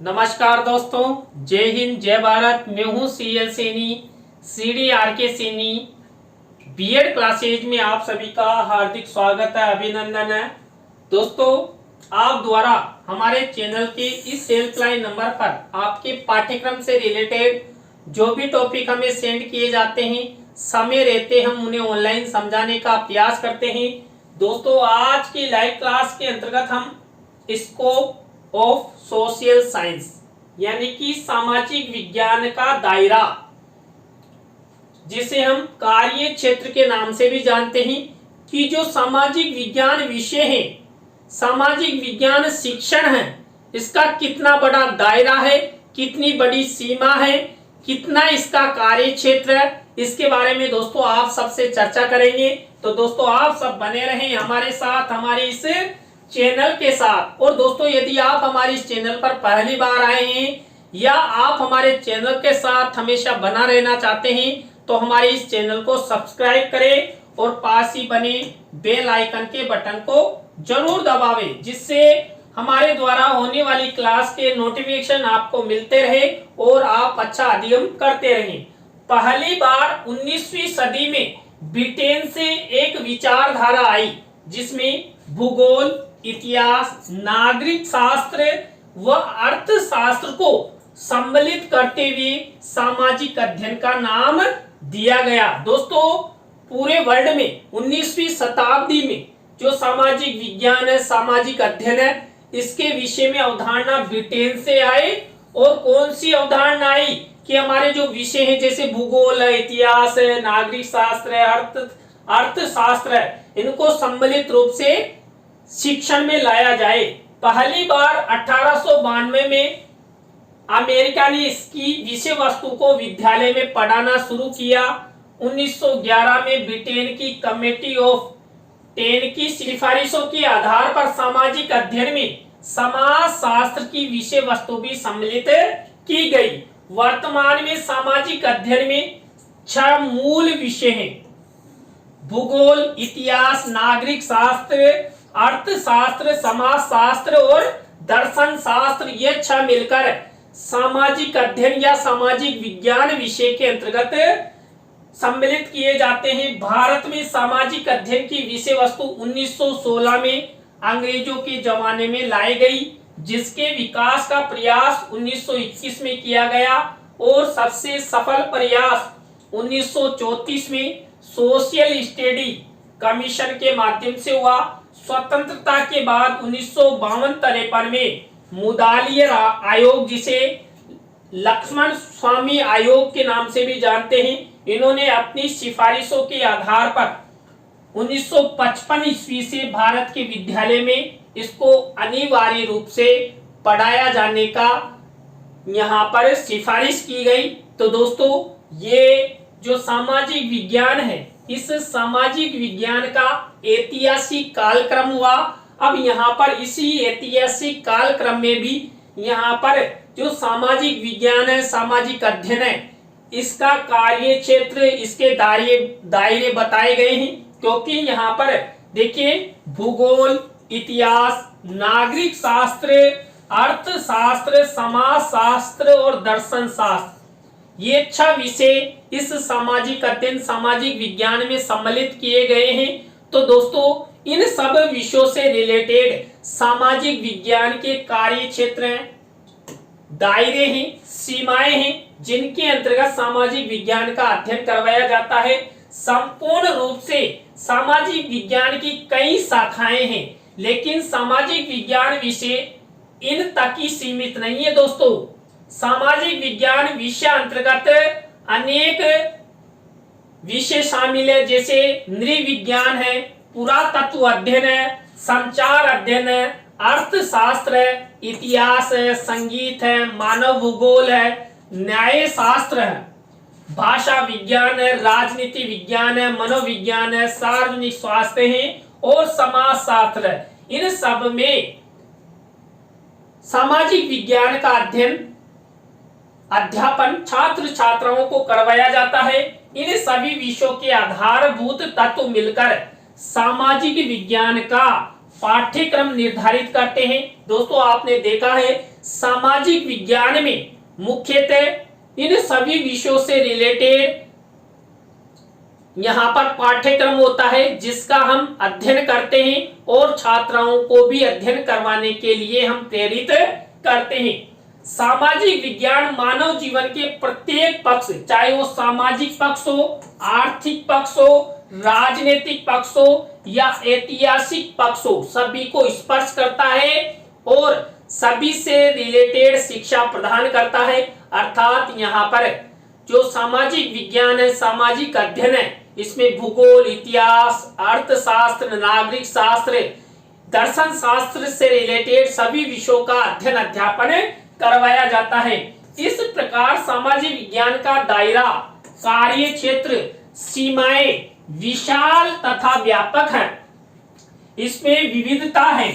नमस्कार दोस्तों, जय हिंद जय भारत। मैं हूं CL Saini, CDRK Saini. BEd classes में आप सभी का हार्दिक स्वागत है, अभिनंदन है। दोस्तों, आप द्वारा हमारे चैनल के इस हेल्पलाइन नंबर पर आपके पाठ्यक्रम से रिलेटेड जो भी टॉपिक हमें सेंड किए जाते हैं, समय रहते हम उन्हें ऑनलाइन समझाने का प्रयास करते हैं। दोस्तों, आज की लाइव क्लास के अंतर्गत हम स्कोप ऑफ सोशल साइंस यानी कि सामाजिक विज्ञान का दायरा, जिसे हम कार्य क्षेत्र के नाम से भी जानते हैं, कि जो सामाजिक विज्ञान विषय है, सामाजिक विज्ञान शिक्षण है, इसका कितना बड़ा दायरा है, कितनी बड़ी सीमा है, कितना इसका कार्य क्षेत्र है, इसके बारे में दोस्तों आप सबसे चर्चा करेंगे। तो दोस्तों, आप सब बने रहें हमारे साथ, हमारे इस चैनल के साथ। और दोस्तों, यदि आप हमारे इस चैनल पर पहली बार आए हैं या आप हमारे चैनल के साथ हमेशा बना रहना चाहते हैं, तो हमारे इस चैनल को सब्सक्राइब करें और पास ही बने बेल आइकन के बटन को जरूर दबावें, जिससे हमारे द्वारा होने वाली क्लास के नोटिफिकेशन आपको मिलते रहे और आप अच्छा अध्ययन करते रहें। पहली बार 19वीं सदी में ब्रिटेन से एक विचारधारा आई, जिसमें भूगोल, इतिहास, नागरिक शास्त्र व अर्थशास्त्र को सम्मिलित करते हुए सामाजिक अध्ययन का नाम दिया गया। दोस्तों, पूरे वर्ल्ड में 19वीं शताब्दी में जो सामाजिक विज्ञान है, सामाजिक अध्ययन है, इसके विषय में अवधारणा ब्रिटेन से आए। और कौन सी अवधारणा आई कि हमारे जो विषय हैं, जैसे भूगोल है, इतिहास है, नागरिक शास्त्र है, अर्थशास्त्र है, इनको सम्मिलित रूप से शिक्षण में लाया जाए। पहली बार 1892 में अमेरिका ने इसकी विषय वस्तु को विद्यालय में पढ़ाना शुरू किया। 1911 में ब्रिटेन की कमेटी ऑफ 10 की सिफारिशों के आधार पर सामाजिक अध्ययन में समाज शास्त्र की विषय वस्तु भी सम्मिलित की गई। वर्तमान में सामाजिक अध्ययन में 6 मूल विषय हैं: भूगोल, इतिहास, नागरिक शास्त्र, अर्थशास्त्र, समाजशास्त्र और दर्शन शास्त्र। ये 6 मिलकर सामाजिक अध्ययन या सामाजिक विज्ञान विषय के अंतर्गत सम्मिलित किए जाते हैं। भारत में सामाजिक अध्ययन की विषय वस्तु 1916 में अंग्रेजों के जमाने में लाई गई, जिसके विकास का प्रयास 1921 में किया गया और सबसे सफल प्रयास 1934 में सोशल स्टडी कमीशन के माध्यम से हुआ। स्वतंत्रता के बाद 1952-53 में मुदालियर आयोग, जिसे लक्ष्मण स्वामी आयोग के नाम से भी जानते हैं, इन्होंने अपनी सिफारिशों के आधार पर 1955 ईस्वी से भारत के विद्यालय में इसको अनिवार्य रूप से पढ़ाया जाने का यहाँ पर सिफारिश की गई। तो दोस्तों, ये जो सामाजिक विज्ञान है, इस सामाजिक विज्ञान का ऐतिहासिक कालक्रम हुआ। अब यहाँ पर इसी ऐतिहासिक कालक्रम में भी यहाँ पर जो सामाजिक विज्ञान है, सामाजिक अध्ययन है, इसका कार्य क्षेत्र, इसके दायरे बताए गए हैं। क्योंकि यहाँ पर देखिए, भूगोल, इतिहास, नागरिक शास्त्र, अर्थशास्त्र, समाजशास्त्र और दर्शन शास्त्र, ये 6 विषय इस सामाजिक अध्ययन, सामाजिक विज्ञान में सम्मिलित किए गए हैं। तो दोस्तों, इन सब विषयों से रिलेटेड सामाजिक विज्ञान के कार्य क्षेत्र हैं, दायरे हैं, सीमाएं हैं, जिनके अंतर्गत सामाजिक विज्ञान का अध्ययन करवाया जाता है। संपूर्ण रूप से सामाजिक विज्ञान की कई शाखाएं हैं, लेकिन सामाजिक विज्ञान विषय इन तक ही सीमित नहीं है। दोस्तों, सामाजिक विज्ञान विषय अंतर्गत अनेक विषय शामिल है, जैसे नृविज्ञान है, पुरातत्व अध्ययन है, संचार अध्ययन है, अर्थशास्त्र है, इतिहास है, संगीत है, मानव भूगोल है, न्याय शास्त्र है, भाषा विज्ञान है, राजनीति विज्ञान है, मनोविज्ञान है, सार्वजनिक स्वास्थ्य है और समाज शास्त्र है। इन सब में सामाजिक विज्ञान का अध्यापन छात्र छात्राओं को करवाया जाता है। इन सभी विषयों के आधारभूत तत्व मिलकर सामाजिक विज्ञान का पाठ्यक्रम निर्धारित करते हैं। दोस्तों, आपने देखा है सामाजिक विज्ञान में मुख्यतः इन सभी विषयों से रिलेटेड यहाँ पर पाठ्यक्रम होता है जिसका हम अध्ययन करते हैं और छात्राओं को भी अध्ययन करवाने के लिए हम प्रेरित करते हैं। सामाजिक विज्ञान मानव जीवन के प्रत्येक पक्ष, चाहे वो सामाजिक पक्ष हो, आर्थिक पक्ष हो, राजनीतिक पक्ष हो या ऐतिहासिक पक्ष हो, सभी को स्पर्श करता है और सभी से रिलेटेड शिक्षा प्रदान करता है। अर्थात यहाँ पर जो सामाजिक विज्ञान है, सामाजिक अध्ययन है, इसमें भूगोल, इतिहास, अर्थशास्त्र, नागरिक शास्त्र, दर्शन शास्त्र से रिलेटेड सभी विषयों का अध्ययन अध्यापन करवाया जाता है। इस प्रकार सामाजिक विज्ञान का दायरा, कार्य क्षेत्र, सीमाएं विशाल तथा व्यापक है। इसमें विविधता है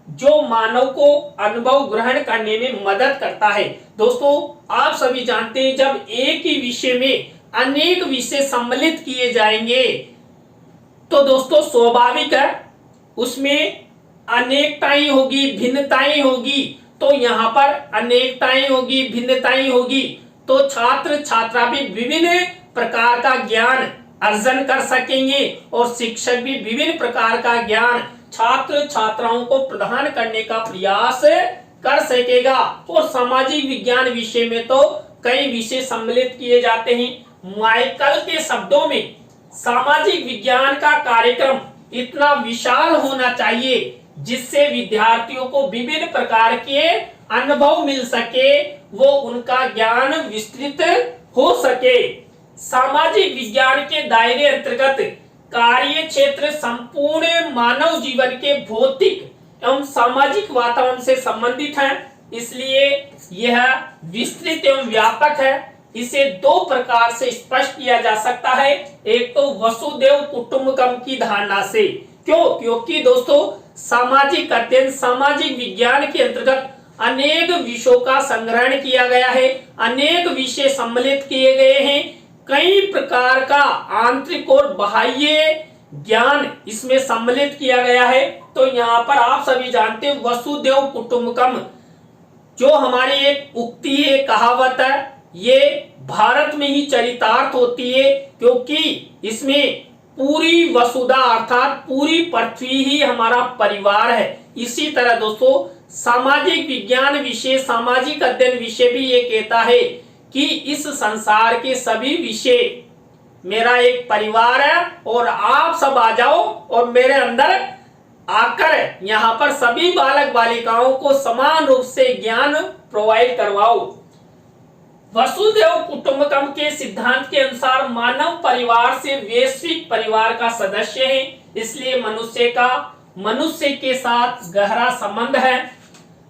जो मानव को अनुभव ग्रहण करने में मदद करता है। दोस्तों, आप सभी जानते हैं जब एक ही विषय में अनेक विषय सम्मिलित किए जाएंगे तो दोस्तों स्वाभाविक है उसमें अनेकताएं होगी, भिन्नताएं होगी। तो यहाँ पर अनेकताएं होगी, भिन्नताएं होगी तो छात्र छात्रा भी विभिन्न प्रकार का ज्ञान अर्जन कर सकेंगे और शिक्षक भी विभिन्न प्रकार का ज्ञान छात्र छात्राओं को प्रदान करने का प्रयास कर सकेगा। और सामाजिक विज्ञान विषय में तो कई विषय सम्मिलित किए जाते हैं। माइकल के शब्दों में सामाजिक विज्ञान का कार्यक्रम इतना विशाल होना चाहिए जिससे विद्यार्थियों को विभिन्न प्रकार के अनुभव मिल सके, वो उनका ज्ञान विस्तृत हो सके। सामाजिक विज्ञान के दायरे अंतर्गत कार्य क्षेत्र संपूर्ण मानव जीवन के भौतिक एवं सामाजिक वातावरण से संबंधित है, इसलिए यह विस्तृत एवं व्यापक है। इसे दो प्रकार से स्पष्ट किया जा सकता है। एक तो वसुदेव कुटुंबकम की धारणा से। क्योंकि दोस्तों सामाजिक अध्ययन, सामाजिक विज्ञान के अंतर्गत अनेक विषयों का संग्रहण किया गया है, अनेक विषय सम्मिलित किए गए हैं, कई प्रकार का आंतरिक और बाह्य ज्ञान इसमें सम्मिलित किया गया है। तो यहाँ पर आप सभी जानते हैं वसुदेव कुटुंबकम जो हमारी एक उक्ति है, कहावत है, ये भारत में ही चरितार्थ होती है क्योंकि इसमें पूरी वसुधा अर्थात पूरी पृथ्वी ही हमारा परिवार है। इसी तरह दोस्तों सामाजिक विज्ञान विषय, सामाजिक अध्ययन विषय भी ये कहता है कि इस संसार के सभी विषय मेरा एक परिवार है और आप सब आ जाओ और मेरे अंदर आकर यहाँ पर सभी बालक बालिकाओं को समान रूप से ज्ञान प्रोवाइड करवाओ। वसुदेव कुटुंबकम के सिद्धांत के अनुसार मानव परिवार से वैश्विक परिवार का सदस्य है, इसलिए मनुष्य के साथ गहरा संबंध है।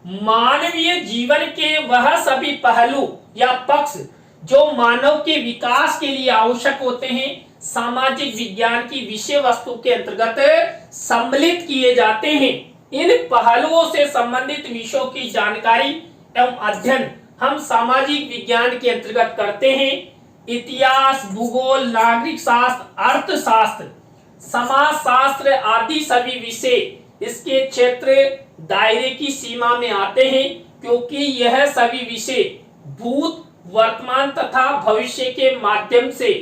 मानवीय जीवन के वह सभी पहलू या पक्ष जो मानव के विकास के लिए आवश्यक होते हैं सामाजिक विज्ञान की विषय वस्तु के अंतर्गत सम्मिलित किए जाते हैं। इन पहलुओं से संबंधित विषयों की जानकारी एवं अध्ययन हम सामाजिक विज्ञान के अंतर्गत करते हैं। इतिहास, भूगोल, नागरिक शास्त्र, अर्थशास्त्र, समाज शास्त्र आदि सभी विषय इसके क्षेत्र दायरे की सीमा में आते हैं क्योंकि यह सभी विषय भूत, वर्तमान तथा भविष्य के माध्यम से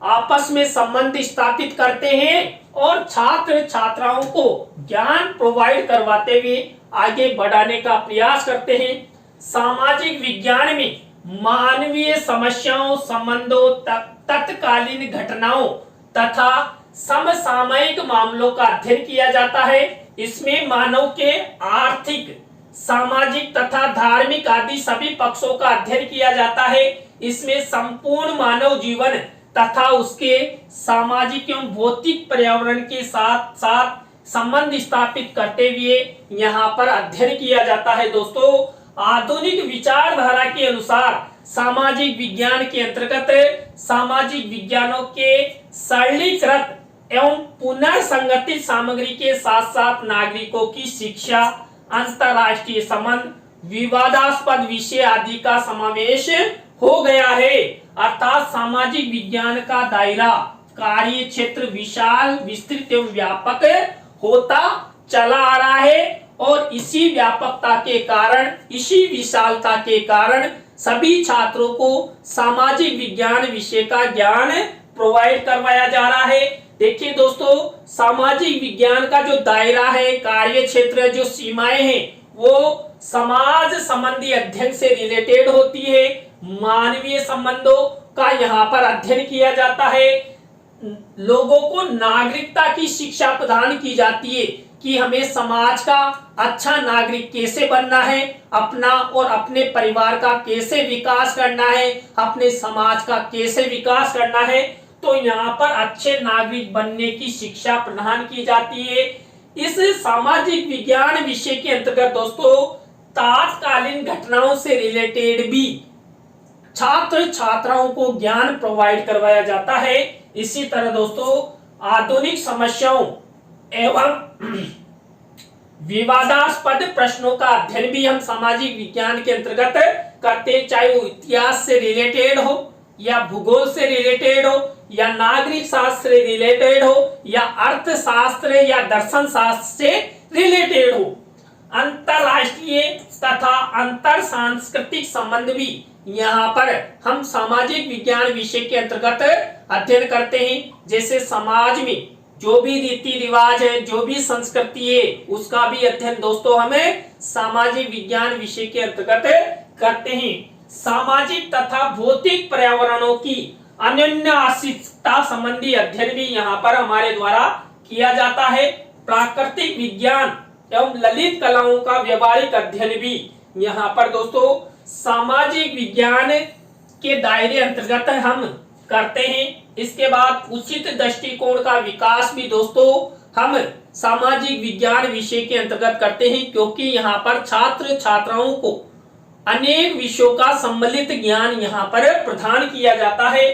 आपस में संबंध स्थापित करते हैं और छात्र छात्राओं को ज्ञान प्रोवाइड करवाते हुए आगे बढ़ाने का प्रयास करते हैं। सामाजिक विज्ञान में मानवीय समस्याओं, संबंधों, तत्कालीन घटनाओं तथा समसामयिक मामलों का अध्ययन किया जाता है। इसमें मानव के आर्थिक, सामाजिक तथा धार्मिक आदि सभी पक्षों का अध्ययन किया जाता है। इसमें संपूर्ण मानव जीवन तथा उसके सामाजिक एवं भौतिक पर्यावरण के साथ साथ संबंध स्थापित करते हुए यहाँ पर अध्ययन किया जाता है। दोस्तों आधुनिक विचारधारा के अनुसार सामाजिक विज्ञान के अंतर्गत सामाजिक विज्ञानों के सरलीकृत एवं पुनर्संगठित सामग्री के साथ साथ नागरिकों की शिक्षा, अंतरराष्ट्रीय संबंध, विवादास्पद विषय आदि का समावेश हो गया है। अर्थात सामाजिक विज्ञान का दायरा, कार्य क्षेत्र विशाल, विस्तृत एवं व्यापक होता चला आ रहा है और इसी व्यापकता के कारण, इसी विशालता के कारण सभी छात्रों को सामाजिक विज्ञान विषय का ज्ञान प्रोवाइड करवाया जा रहा है। देखिए दोस्तों, सामाजिक विज्ञान का जो दायरा है, कार्य क्षेत्र, जो सीमाएं हैं, वो समाज संबंधी अध्ययन से रिलेटेड होती है। मानवीय संबंधों का यहाँ पर अध्ययन किया जाता है। लोगों को नागरिकता की शिक्षा प्रदान की जाती है कि हमें समाज का अच्छा नागरिक कैसे बनना है, अपना और अपने परिवार का कैसे विकास करना है, अपने समाज का कैसे विकास करना है। तो यहाँ पर अच्छे नागरिक बनने की शिक्षा प्रदान की जाती है। इस सामाजिक विज्ञान विषय के अंतर्गत दोस्तों तात्कालीन घटनाओं से रिलेटेड भी छात्र छात्राओं को ज्ञान प्रोवाइड करवाया जाता है। इसी तरह दोस्तों आधुनिक समस्याओं एवं विवादास्पद प्रश्नों का अध्ययन भी हम सामाजिक विज्ञान के अंतर्गत करते हैं, चाहे वो इतिहास से रिलेटेड हो या भूगोल से रिलेटेड हो या नागरिक शास्त्र से रिलेटेड हो या अर्थशास्त्र या दर्शन शास्त्र से रिलेटेड हो। अंतरराष्ट्रीय तथा अंतर सांस्कृतिक संबंध भी यहाँ पर हम सामाजिक विज्ञान विषय के अंतर्गत अध्ययन करते हैं। जैसे समाज में जो भी रीति रिवाज है, जो भी संस्कृति है, उसका भी अध्ययन दोस्तों हमें सामाजिक विज्ञान विषय के अंतर्गत करते हैं। सामाजिक तथा भौतिक पर्यावरणों की अन्योन्य आश्रितता संबंधी अध्ययन भी यहाँ पर हमारे द्वारा किया जाता है। प्राकृतिक विज्ञान एवं ललित कलाओं का व्यवहारिक अध्ययन भी यहाँ पर दोस्तों सामाजिक विज्ञान के दायरे अंतर्गत हम करते हैं। इसके बाद उचित दृष्टिकोण का विकास भी दोस्तों हम सामाजिक विज्ञान विषय के अंतर्गत करते हैं, क्योंकि यहाँ पर छात्र छात्राओं को अनेक विषयों का सम्मिलित ज्ञान यहाँ पर प्रदान किया जाता है।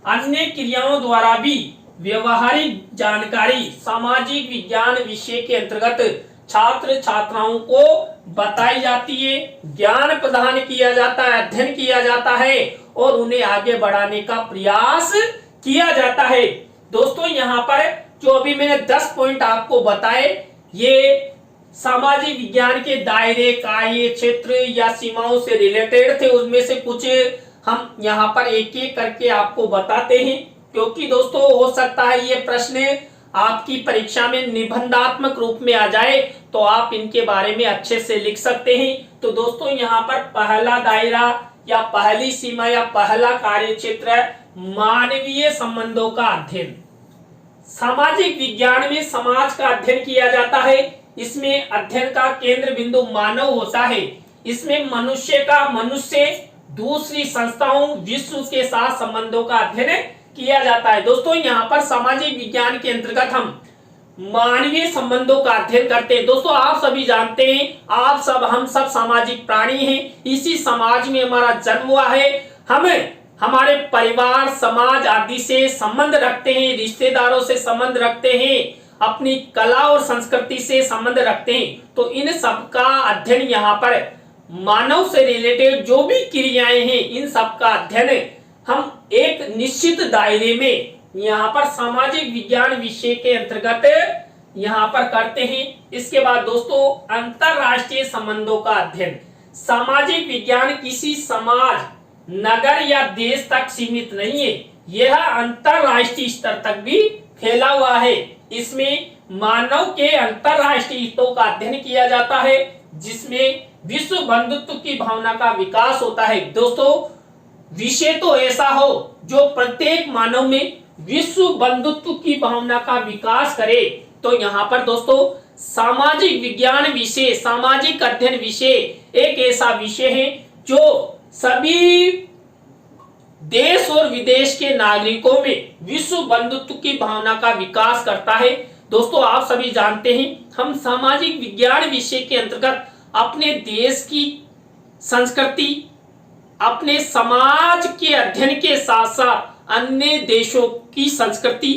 अन्य क्रियाओं द्वारा भी व्यवहारिक जानकारी सामाजिक विज्ञान विषय के अंतर्गत छात्र छात्राओं को बताई जाती है, ज्ञान प्रदान किया जाता है, अध्ययन किया जाता है और उन्हें आगे बढ़ाने का प्रयास किया जाता है। दोस्तों यहाँ पर जो अभी मैंने 10 पॉइंट आपको बताए, ये सामाजिक विज्ञान के दायरे, कार्य क्षेत्र या सीमाओं से रिलेटेड थे। उसमें से कुछ हम यहाँ पर एक एक करके आपको बताते हैं, क्योंकि दोस्तों हो सकता है ये प्रश्न आपकी परीक्षा में निबंधात्मक रूप में आ जाए, तो आप इनके बारे में अच्छे से लिख सकते हैं। तो दोस्तों यहाँ पर पहला दायरा या पहली सीमा या पहला कार्य क्षेत्र है मानवीय संबंधों का अध्ययन। सामाजिक विज्ञान में समाज का अध्ययन किया जाता है। इसमें अध्ययन का केंद्र बिंदु मानव होता है। इसमें मनुष्य दूसरी संस्थाओं, विश्व के साथ संबंधों का अध्ययन किया जाता है। दोस्तों यहाँ पर सामाजिक विज्ञान के अंतर्गत हम मानवीय संबंधों का अध्ययन करते हैं। दोस्तों आप सभी जानते हैं, हम सब सामाजिक प्राणी हैं। इसी समाज में हमारा जन्म हुआ है। हम हमारे परिवार, समाज आदि से संबंध रखते हैं, रिश्तेदारों से संबंध रखते हैं, अपनी कला और संस्कृति से संबंध रखते हैं। तो इन सब का अध्ययन यहाँ पर मानव से रिलेटेड जो भी क्रियाएं हैं, इन सब का अध्ययन हम एक निश्चित दायरे में यहाँ पर सामाजिक विज्ञान विषय के अंतर्गत यहाँ पर करते हैं। इसके बाद दोस्तों अंतरराष्ट्रीय संबंधों का अध्ययन। सामाजिक विज्ञान किसी समाज, नगर या देश तक सीमित नहीं है, यह अंतरराष्ट्रीय स्तर तक भी फैला हुआ है। इसमें मानव के अंतरराष्ट्रीय हितों का अध्ययन किया जाता है, जिसमें विश्व बंधुत्व की भावना का विकास होता है। दोस्तों विषय तो ऐसा हो जो प्रत्येक मानव में विश्व बंधुत्व की भावना का विकास करे। तो यहाँ पर दोस्तों सामाजिक विज्ञान विषय, सामाजिक अध्ययन विषय एक ऐसा विषय है जो सभी देश और विदेश के नागरिकों में विश्व बंधुत्व की भावना का विकास करता है। दोस्तों आप सभी जानते हैं, हम सामाजिक विज्ञान विषय के अंतर्गत अपने देश की संस्कृति, अपने समाज के अध्ययन के साथ साथ अन्य देशों की संस्कृति,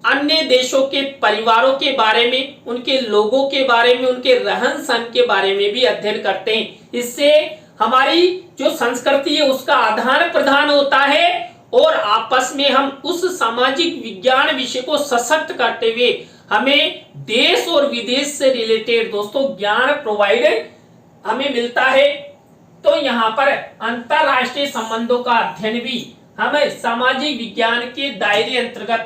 अन्य देशों के परिवारों के बारे में, उनके लोगों के बारे में, उनके रहन सहन के बारे में भी अध्ययन करते हैं। इससे हमारी जो संस्कृति है उसका आदान प्रदान होता है और आपस में हम उस सामाजिक विज्ञान विषय को सशक्त करते हुए हमें देश और विदेश से रिलेटेड दोस्तों ज्ञान प्रोवाइड हमें मिलता है। तो यहाँ पर अंतरराष्ट्रीय संबंधों का अध्ययन भी हम सामाजिक विज्ञान के दायरे अंतर्गत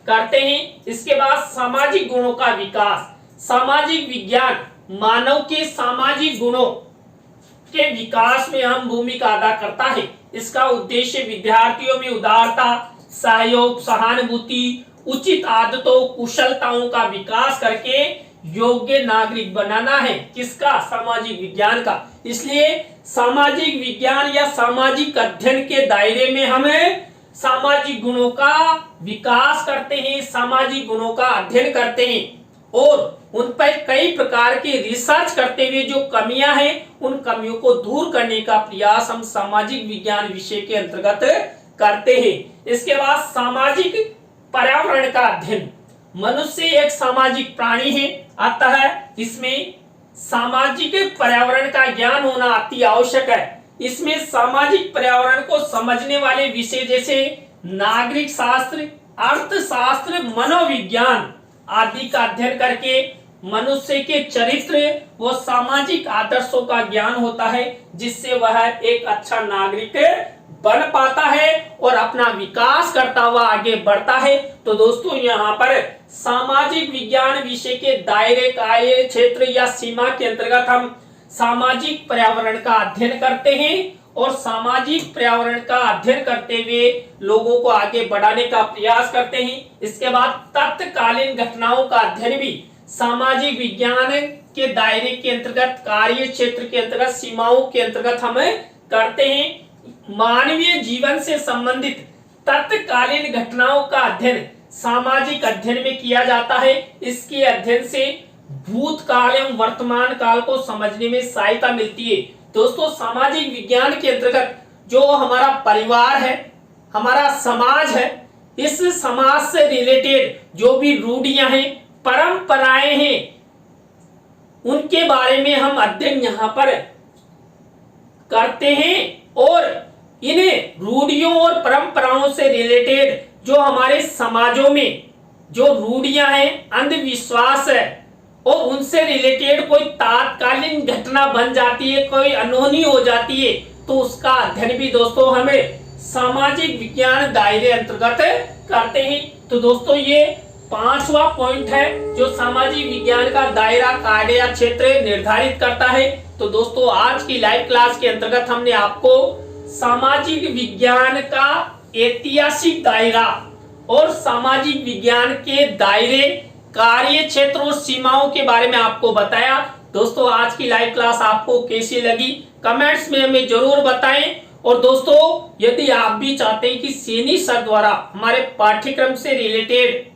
करते हैं। इसके बाद सामाजिक गुणों का विकास, सामाजिक विज्ञान मानव के सामाजिक गुणों के विकास में अहम भूमिका अदा करता है। इसका उद्देश्य विद्यार्थियों में उदारता, सहयोग, सहानुभूति, उचित आदतों, कुशलताओं का विकास करके योग्य नागरिक बनाना है। किसका? सामाजिक विज्ञान का। इसलिए सामाजिक विज्ञान या सामाजिक अध्ययन के दायरे में हमें सामाजिक गुणों का विकास करते हैं, सामाजिक गुणों का अध्ययन करते हैं और उन पर कई प्रकार के रिसर्च करते हुए जो कमियां हैं उन कमियों को दूर करने का प्रयास हम सामाजिक विज्ञान विषय के अंतर्गत करते हैं। इसके बाद सामाजिक पर्यावरण का अध्ययन। मनुष्य एक सामाजिक प्राणी है, अतः इसमें सामाजिक पर्यावरण का ज्ञान होना अति आवश्यक है। इसमें सामाजिक पर्यावरण को समझने वाले विषय जैसे नागरिक शास्त्र, अर्थशास्त्र, मनोविज्ञान आदि का अध्ययन करके मनुष्य के चरित्र व सामाजिक आदर्शों का ज्ञान होता है, जिससे वह एक अच्छा नागरिक बन पाता है और अपना विकास करता हुआ आगे बढ़ता है। तो दोस्तों यहाँ पर सामाजिक विज्ञान विषय के दायरे, कार्य क्षेत्र या सीमा के अंतर्गत हम सामाजिक पर्यावरण का अध्ययन करते हैं और सामाजिक पर्यावरण का अध्ययन करते हुए लोगों को आगे बढ़ाने का प्रयास करते हैं। इसके बाद तत्कालीन घटनाओं का अध्ययन भी सामाजिक विज्ञान के दायरे के अंतर्गत, कार्य क्षेत्र के अंतर्गत, सीमाओं के अंतर्गत हम करते हैं। मानवीय जीवन से संबंधित तत्कालीन घटनाओं का अध्ययन सामाजिक अध्ययन में किया जाता है। इसके अध्ययन से भूतकाल एवं वर्तमान काल को समझने में सहायता मिलती है। दोस्तों सामाजिक विज्ञान के अंतर्गत जो हमारा परिवार है, हमारा समाज है, इस समाज से रिलेटेड जो भी रूढ़ियां हैं, परंपराएं हैं, उनके बारे में हम अध्ययन यहाँ पर करते हैं और इन रूढ़ियों और परंपराओं से रिलेटेड जो हमारे समाजों में जो रूढ़ियां हैं, अंधविश्वास है और उनसे रिलेटेड कोई तात्कालीन घटना बन जाती है, कोई अनहोनी हो जाती है, तो उसका अध्ययन भी दोस्तों हमें सामाजिक विज्ञान दायरे अंतर्गत करते हैं। तो दोस्तों ये 5वां पॉइंट है जो सामाजिक विज्ञान का दायरा, कार्य या क्षेत्र निर्धारित करता है। तो दोस्तों आज की लाइव क्लास के अंतर्गत हमने आपको सामाजिक विज्ञान का ऐतिहासिक दायरा और सामाजिक विज्ञान के दायरे, कार्य क्षेत्र और सीमाओं के बारे में आपको बताया। दोस्तों आज की लाइव क्लास आपको कैसी लगी कमेंट्स में हमें जरूर बताएं। और दोस्तों यदि आप भी चाहते हैं कि सैनी सर द्वारा हमारे पाठ्यक्रम से रिलेटेड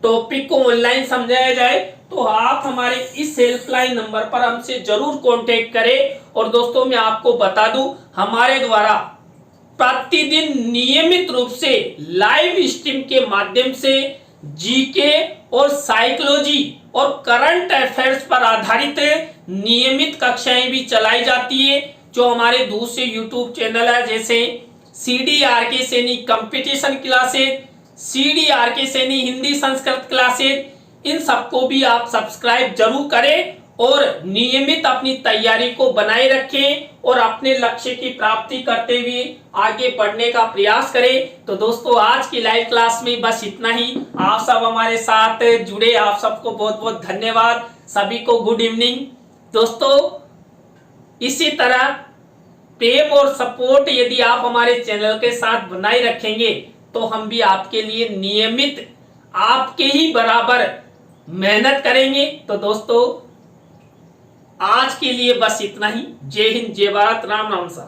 टॉपिक को ऑनलाइन समझाया जाए तो आप हमारे इस हेल्पलाइन नंबर पर हमसे जरूर कांटेक्ट करें। और दोस्तों मैं आपको बता दूं हमारे द्वारा प्रतिदिन नियमित रूप से लाइव स्ट्रीम के माध्यम से जीके और साइकोलॉजी और करंट अफेयर्स पर आधारित नियमित कक्षाएं भी चलाई जाती है। जो हमारे दूसरे यूट्यूब चैनल है जैसे CDRK Saini competition classes, CDRK Saini Hindi Sanskrit classes, इन सबको भी आप सब्सक्राइब जरूर करें और नियमित अपनी तैयारी को बनाए रखें और अपने लक्ष्य की प्राप्ति करते हुए आगे बढ़ने का प्रयास करें। तो दोस्तों आज की लाइव क्लास में बस इतना ही। आप सब हमारे साथ जुड़े, आप सबको बहुत बहुत धन्यवाद। सभी को गुड इवनिंग। दोस्तों इसी तरह प्रेम और सपोर्ट यदि आप हमारे चैनल के साथ बनाए रखेंगे तो हम भी आपके लिए नियमित आपके ही बराबर मेहनत करेंगे। तो दोस्तों आज के लिए बस इतना ही। जय हिंद, जय भारत, राम राम सा।